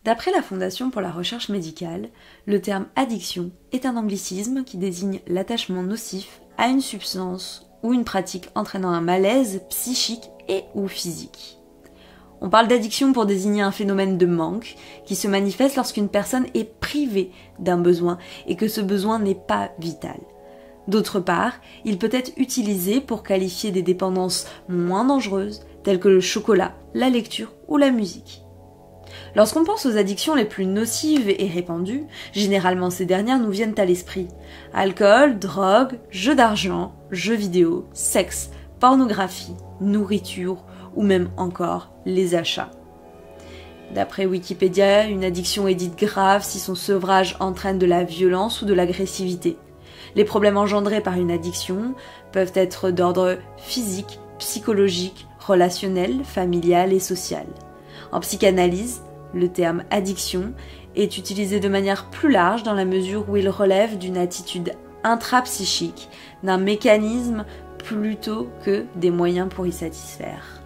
D'après la Fondation pour la recherche médicale, le terme addiction est un anglicisme qui désigne l'attachement nocif à une substance ou une pratique entraînant un malaise psychique et ou physique. On parle d'addiction pour désigner un phénomène de manque qui se manifeste lorsqu'une personne est privée d'un besoin et que ce besoin n'est pas vital. D'autre part, il peut être utilisé pour qualifier des dépendances moins dangereuses telles que le chocolat, la lecture ou la musique. Lorsqu'on pense aux addictions les plus nocives et répandues, généralement ces dernières nous viennent à l'esprit. Alcool, drogue, jeux d'argent, jeux vidéo, sexe, pornographie, nourriture ou même encore les achats. D'après Wikipédia, une addiction est dite grave si son sevrage entraîne de la violence ou de l'agressivité. Les problèmes engendrés par une addiction peuvent être d'ordre physique, psychologique, relationnel, familial et social. En psychanalyse, le terme addiction est utilisé de manière plus large dans la mesure où il relève d'une attitude intrapsychique, d'un mécanisme plutôt que des moyens pour y satisfaire.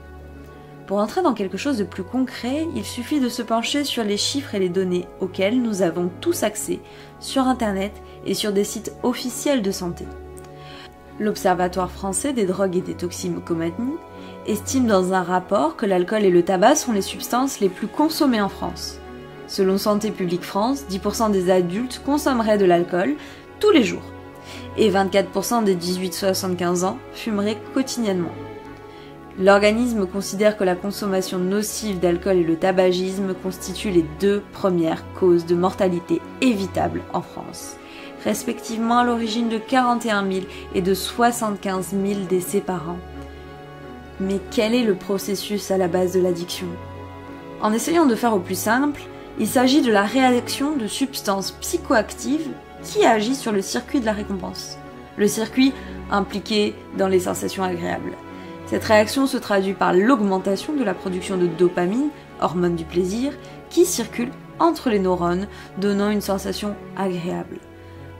Pour entrer dans quelque chose de plus concret, il suffit de se pencher sur les chiffres et les données auxquels nous avons tous accès sur Internet et sur des sites officiels de santé. L'Observatoire français des drogues et des toxicomanies estime dans un rapport que l'alcool et le tabac sont les substances les plus consommées en France. Selon Santé publique France, 10% des adultes consommeraient de l'alcool tous les jours et 24% des 18-75 ans fumeraient quotidiennement. L'organisme considère que la consommation nocive d'alcool et le tabagisme constituent les deux premières causes de mortalité évitables en France, respectivement à l'origine de 41 000 et de 75 000 décès par an. Mais quel est le processus à la base de l'addiction ? En essayant de faire au plus simple, il s'agit de la réaction de substances psychoactives qui agissent sur le circuit de la récompense, le circuit impliqué dans les sensations agréables. Cette réaction se traduit par l'augmentation de la production de dopamine, hormone du plaisir, qui circule entre les neurones, donnant une sensation agréable.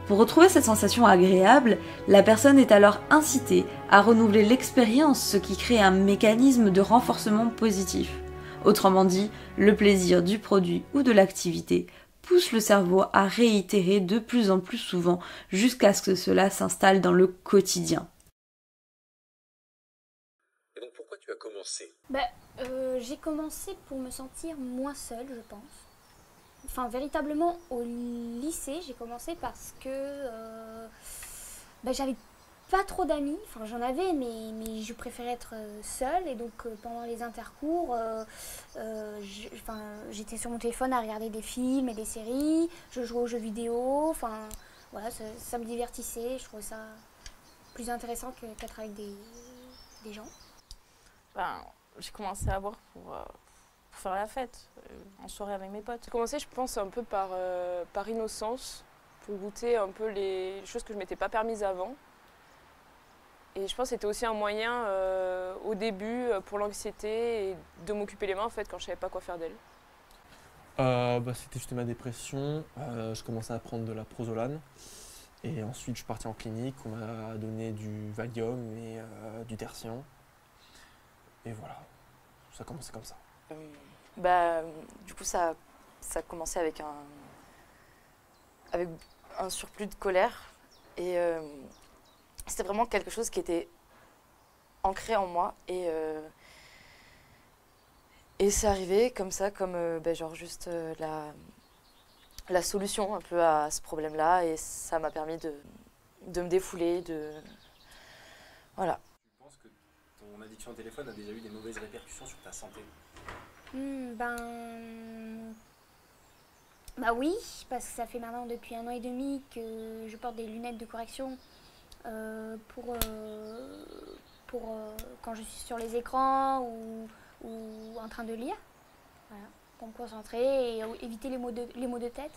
Pour retrouver cette sensation agréable, la personne est alors incitée à renouveler l'expérience, ce qui crée un mécanisme de renforcement positif. Autrement dit, le plaisir du produit ou de l'activité pousse le cerveau à réitérer de plus en plus souvent jusqu'à ce que cela s'installe dans le quotidien. Et donc pourquoi tu as commencé ? J'ai commencé pour me sentir moins seule, je pense. Enfin, véritablement, au lycée, j'ai commencé parce que j'avais pas trop d'amis. Enfin, j'en avais, mais je préférais être seule. Et donc, pendant les intercours, j'étais sur mon téléphone à regarder des films et des séries. Je jouais aux jeux vidéo. Enfin, voilà, ça me divertissait. Je trouvais ça plus intéressant qu'être avec des gens. J'ai commencé à boire pour faire la fête, en soirée avec mes potes. J'ai commencé, je pense, un peu par innocence, pour goûter un peu les choses que je ne m'étais pas permises avant. Et je pense que c'était aussi un moyen, au début, pour l'anxiété et de m'occuper les mains, en fait, quand je ne savais pas quoi faire d'elles. C'était juste ma dépression. Je commençais à prendre de la Prozolane. Et ensuite, je suis parti en clinique. On m'a donné du Valium et du Tertian. Et voilà, ça a commencé comme ça. Du coup, ça a commencé avec un surplus de colère. Et c'était vraiment quelque chose qui était ancré en moi. Et c'est arrivé comme ça, comme juste la solution un peu à ce problème-là. Et ça m'a permis de me défouler, Voilà. Tu penses que ton addiction au téléphone a déjà eu des mauvaises répercussions sur ta santé ? Oui, parce que ça fait maintenant depuis 1 an et demi que je porte des lunettes de correction pour quand je suis sur les écrans ou en train de lire, voilà, pour me concentrer et éviter les maux de tête.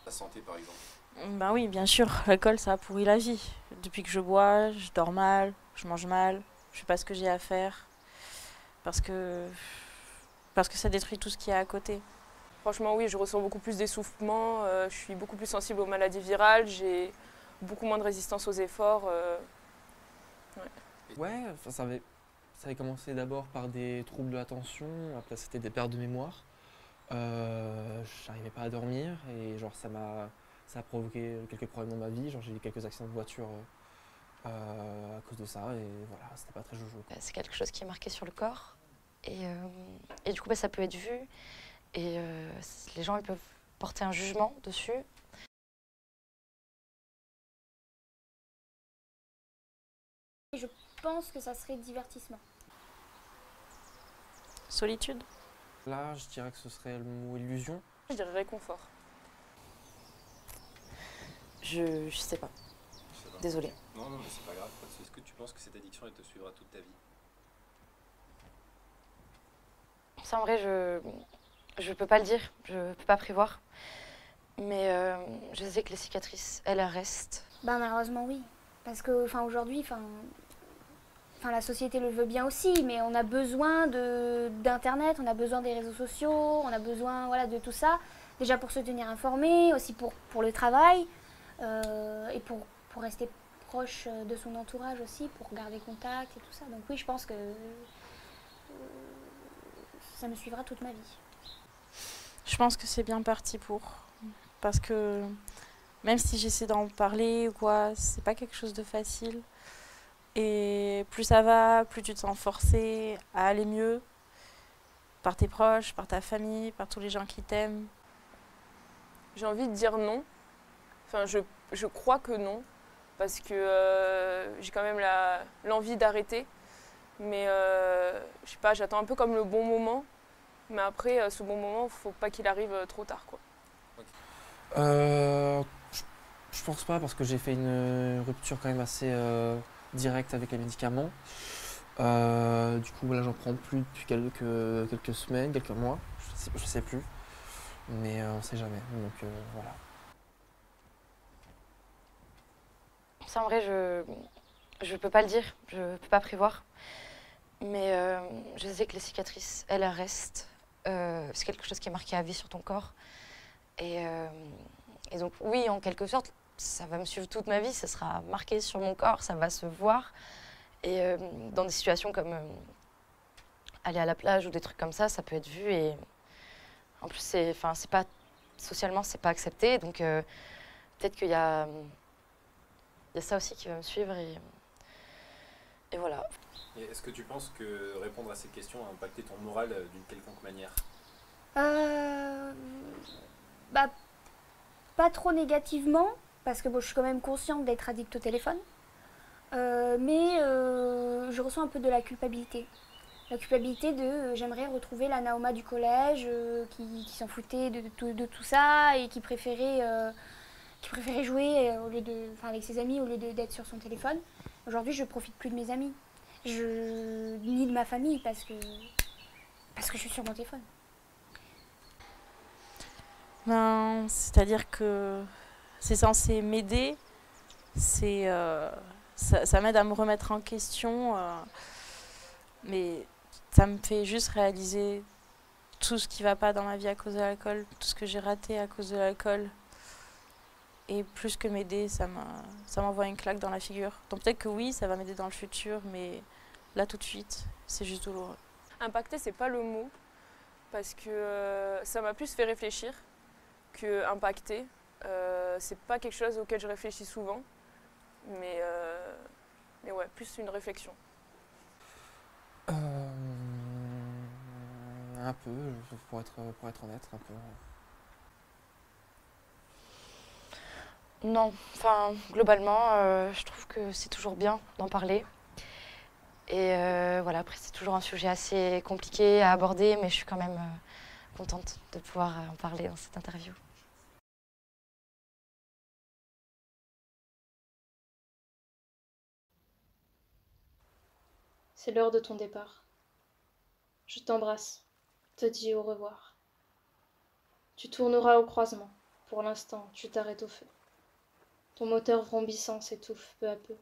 Ta santé par exemple ? Oui, bien sûr, l'alcool ça a pourri la vie. Depuis que je bois, je dors mal, je mange mal, je sais pas ce que j'ai à faire, parce que ça détruit tout ce qu'il y a à côté. Franchement, oui, je ressens beaucoup plus d'essoufflement, je suis beaucoup plus sensible aux maladies virales, j'ai beaucoup moins de résistance aux efforts. Ça avait commencé d'abord par des troubles de l'attention, après c'était des pertes de mémoire. J'arrivais pas à dormir et genre ça a provoqué quelques problèmes dans ma vie. Genre j'ai eu quelques accidents de voiture à cause de ça et voilà, c'était pas très jojo, quoi. C'est quelque chose qui est marqué sur le corps et du coup ça peut être vu et les gens ils peuvent porter un jugement dessus. Je pense que ça serait divertissement. Solitude. Là, je dirais que ce serait le mot illusion. Je dirais réconfort. Je sais pas, Je sais pas. désolée. Non, non, mais c'est pas grave. Est-ce que tu penses que cette addiction, elle te suivra toute ta vie? Ça en vrai je peux pas le dire, je peux pas prévoir. Mais je sais que les cicatrices, elles restent. Bah malheureusement oui. Parce que aujourd'hui, la société le veut bien aussi, mais on a besoin d'internet, on a besoin des réseaux sociaux, on a besoin voilà, de tout ça. Déjà pour se tenir informé, aussi pour le travail, et pour rester proche de son entourage aussi, pour garder contact et tout ça. Donc oui, je pense que ça me suivra toute ma vie. Je pense que c'est bien parti pour. Parce que même si j'essaie d'en parler ou quoi, c'est pas quelque chose de facile. Et plus ça va, plus tu te sens forcé à aller mieux. Par tes proches, par ta famille, par tous les gens qui t'aiment. J'ai envie de dire non. Enfin, je crois que non. Parce que j'ai quand même l'envie d'arrêter. Mais je sais pas, j'attends un peu comme le bon moment. Mais après, ce bon moment, faut pas qu'il arrive trop tard, quoi. Je pense pas parce que j'ai fait une rupture quand même assez directe avec les médicaments. Du coup, là, j'en prends plus depuis quelques semaines, quelques mois. Je sais plus. Mais on sait jamais. Donc voilà. Ça en vrai je peux pas le dire, je peux pas prévoir. Mais je sais que les cicatrices, elles restent. C'est quelque chose qui est marqué à vie sur ton corps. Et donc oui, en quelque sorte, ça va me suivre toute ma vie, ça sera marqué sur mon corps, ça va se voir. Et dans des situations comme aller à la plage ou des trucs comme ça peut être vu. Et en plus, c'est pas socialement, c'est pas accepté. Donc peut-être qu'il y a ça aussi qui va me suivre. Et voilà. Et est-ce que tu penses que répondre à ces questions a impacté ton moral d'une quelconque manière? Bah, pas trop négativement, parce que bon, je suis quand même consciente d'être addict au téléphone. Mais je ressens un peu de la culpabilité. La culpabilité de j'aimerais retrouver la Naoma du collège qui s'en foutait de tout ça et qui préférait jouer avec ses amis au lieu d'être sur son téléphone. Aujourd'hui, je profite plus de mes amis. Ni de ma famille parce que je suis sur mon téléphone. Ben, c'est-à-dire que c'est censé m'aider, ça m'aide à me remettre en question, mais ça me fait juste réaliser tout ce qui va pas dans ma vie à cause de l'alcool, tout ce que j'ai raté à cause de l'alcool. Et plus que m'aider, ça m'envoie une claque dans la figure. Donc peut-être que oui, ça va m'aider dans le futur, mais là tout de suite, c'est juste douloureux. Impacter, c'est pas le mot, parce que ça m'a plus fait réfléchir que impacter. C'est pas quelque chose auquel je réfléchis souvent, mais ouais, plus une réflexion. Un peu, pour être honnête, un peu. Non, globalement, je trouve que c'est toujours bien d'en parler. Et voilà, après, c'est toujours un sujet assez compliqué à aborder, mais je suis quand même contente de pouvoir en parler dans cette interview. C'est l'heure de ton départ. Je t'embrasse, te dis au revoir. Tu tourneras au croisement. Pour l'instant, tu t'arrêtes au feu. Ton moteur vrombissant s'étouffe peu à peu.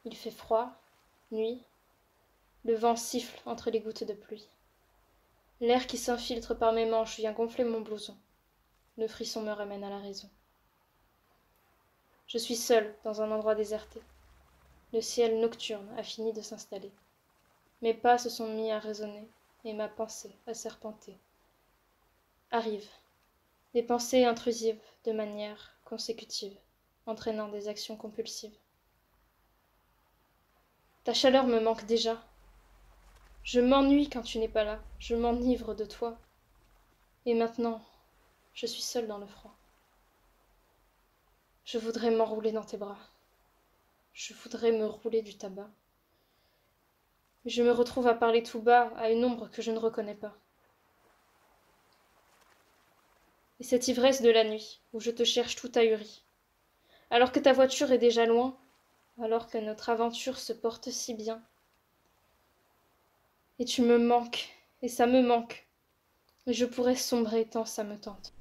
Il fait froid, nuit. Le vent siffle entre les gouttes de pluie. L'air qui s'infiltre par mes manches vient gonfler mon blouson. Le frisson me ramène à la raison. Je suis seule dans un endroit déserté. Le ciel nocturne a fini de s'installer. Mes pas se sont mis à résonner et ma pensée à serpenter arrivent. Des pensées intrusives de manière consécutive, entraînant des actions compulsives. Ta chaleur me manque déjà. Je m'ennuie quand tu n'es pas là. Je m'enivre de toi. Et maintenant, je suis seule dans le froid. Je voudrais m'enrouler dans tes bras. Je voudrais me rouler du tabac. Mais je me retrouve à parler tout bas à une ombre que je ne reconnais pas. Et cette ivresse de la nuit, où je te cherche tout ahuri, alors que ta voiture est déjà loin, alors que notre aventure se porte si bien. Et tu me manques, et ça me manque, et je pourrais sombrer tant ça me tente.